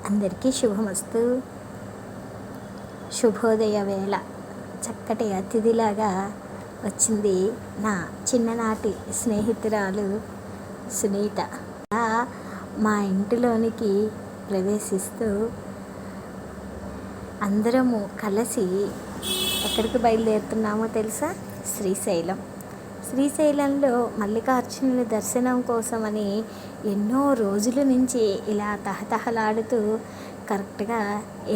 అందరికీ శుభమస్తు. శుభోదయ వేళ చక్కటి అతిథిలాగా వచ్చింది నా చిన్ననాటి స్నేహితురాలు సునీత. మా ఇంటిలోనికి ప్రవేశిస్తూ అందరము కలిసి ఎక్కడికి బయలుదేరుతున్నామో తెలుసా? శ్రీశైలంలో మల్లికార్జునుని దర్శనం కోసమని ఎన్నో రోజుల నుంచి ఇలా తహతహలాడుతూ కరెక్ట్గా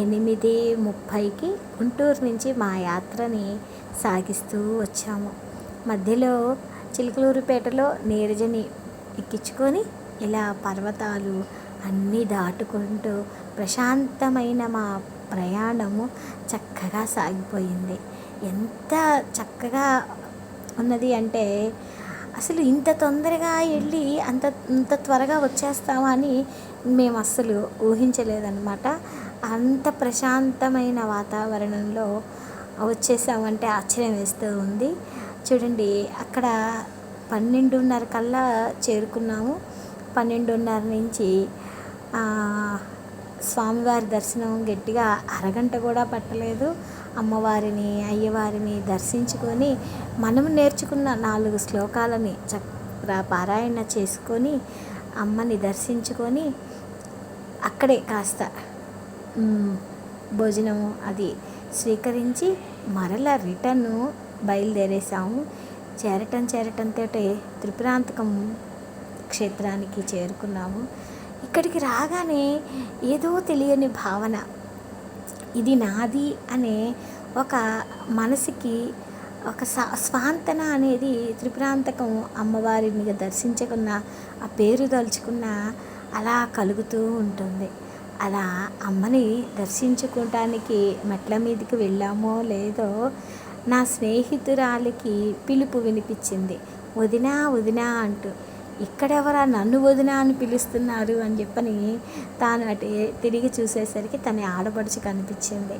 8:30కి గుంటూరు నుంచి మా యాత్రని సాగిస్తూ వచ్చాము. మధ్యలో చిలకలూరిపేటలో నీరజని ఎక్కించుకొని ఇలా పర్వతాలు అన్నీ దాటుకుంటూ ప్రశాంతమైన మా ప్రయాణము చక్కగా సాగిపోయింది. ఎంత చక్కగా ఉన్నది అంటే అసలు ఇంత తొందరగా వెళ్ళి అంత త్వరగా వచ్చేస్తామా అని మేము అస్సలు ఊహించలేదన్నమాట. అంత ప్రశాంతమైన వాతావరణంలో వచ్చేసామంటే ఆశ్చర్యం వేస్తూ ఉంది. చూడండి, అక్కడ 12:30 కల్లా చేరుకున్నాము. 12:30 నుంచి స్వామివారి దర్శనం గట్టిగా అరగంట కూడా పట్టలేదు. అమ్మవారిని అయ్యవారిని దర్శించుకొని మనం నేర్చుకున్న 4 శ్లోకాలని పారాయణ చేసుకొని అమ్మని దర్శించుకొని అక్కడే కాస్త భోజనము అది స్వీకరించి మరలా రిటర్ను బయలుదేరేసాము. చేరటంతో త్రిపురాంతకం క్షేత్రానికి చేరుకున్నాము. ఇక్కడికి రాగానే ఏదో తెలియని భావన, ఇది నాది అనే ఒక మనసుకి ఒక స్వాంతన అనేది త్రిపురాంతకం అమ్మవారిని దర్శించుకున్న ఆ పేరు తలుచుకున్న అలా కలుగుతూ ఉంటుంది. అలా అమ్మని దర్శించుకోవటానికి మెట్ల మీదకి వెళ్ళామో లేదో నా స్నేహితురాలికి పిలుపు వినిపించింది, వదినా వదినా అంటూ. ఇక్కడెవరా నన్ను వదినా అని పిలుస్తున్నారు అని చెప్పని తాను అటు తిరిగి చూసేసరికి తన ఆడపడుచు కనిపించింది.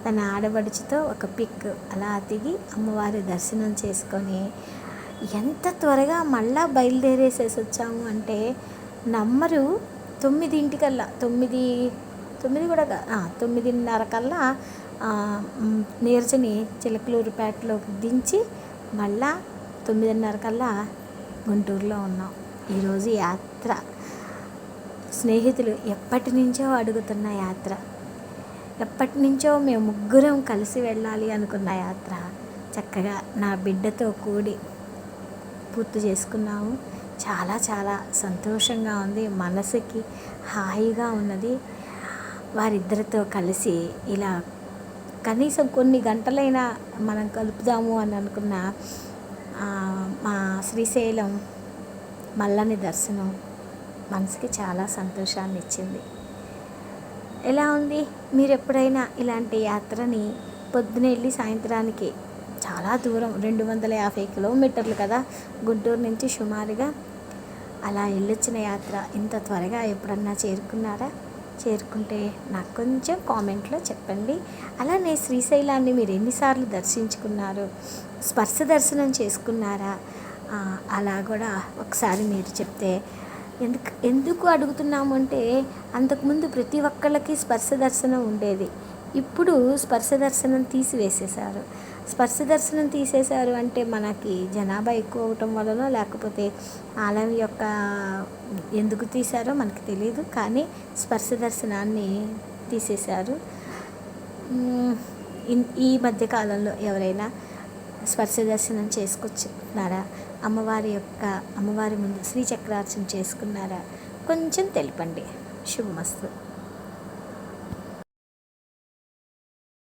తన ఆడపడుచుతో ఒక పిక్ అలా దిగి అమ్మవారి దర్శనం చేసుకొని ఎంత త్వరగా మళ్ళా బయలుదేరేసేసి వచ్చాము అంటే నమ్మరు. 9:00కల్లా 9:30 కల్లా నీరజని చిలకలూరిపేటలోకి దించి మళ్ళా 9:30 కల్లా గుంటూరులో ఉన్నాం. ఈరోజు యాత్ర స్నేహితులు ఎప్పటి నుంచో అడుగుతున్న యాత్ర, ఎప్పటి నుంచో మేము ముగ్గురం కలిసి వెళ్ళాలి అనుకున్న యాత్ర చక్కగా నా బిడ్డతో కూడి పూర్తి చేసుకున్నాము. చాలా చాలా సంతోషంగా ఉంది, మనసుకి హాయిగా ఉన్నది. వారిద్దరితో కలిసి ఇలా కనీసం కొన్ని గంటలైనా మనం కలుపుదాము అని అనుకున్న మా శ్రీశైలం మల్లని దర్శనం మనసుకి చాలా సంతోషాన్ని ఇచ్చింది. ఎలా ఉంది? మీరు ఎప్పుడైనా ఇలాంటి యాత్రని పొద్దున వెళ్ళి సాయంత్రానికి, చాలా దూరం 250 కిలోమీటర్లు కదా గుంటూరు నుంచి సుమారుగా, అలా వెళ్ళొచ్చిన యాత్ర ఇంత త్వరగా ఎప్పుడన్నా చేరుకున్నారా? చేరుకుంటే నాకు కొంచెం కామెంట్లో చెప్పండి. అలానే శ్రీశైలాన్ని మీరు ఎన్నిసార్లు దర్శించుకున్నారు? స్పర్శ దర్శనం చేసుకున్నారా? అలా కూడా ఒకసారి మీరు చెప్తే. ఎందుకు అడుగుతున్నాము అంటే అంతకుముందు ప్రతి ఒక్కళ్ళకి స్పర్శ దర్శనం ఉండేది. ఇప్పుడు స్పర్శ దర్శనం తీసివేసేశారు. స్పర్శ దర్శనం తీసేశారు అంటే మనకి జనాభా ఎక్కువ అవటం వలన, లేకపోతే ఆలయం యొక్క ఎందుకు తీశారో మనకు తెలియదు, కానీ స్పర్శ దర్శనాన్ని తీసేశారు. ఈ మధ్యకాలంలో ఎవరైనా స్పర్శ దర్శనం చేసుకొచ్చుకున్నారా? అమ్మవారి ముందు శ్రీచక్రార్చన చేసుకున్నారా? కొంచెం తెలపండి. శుభమస్తు.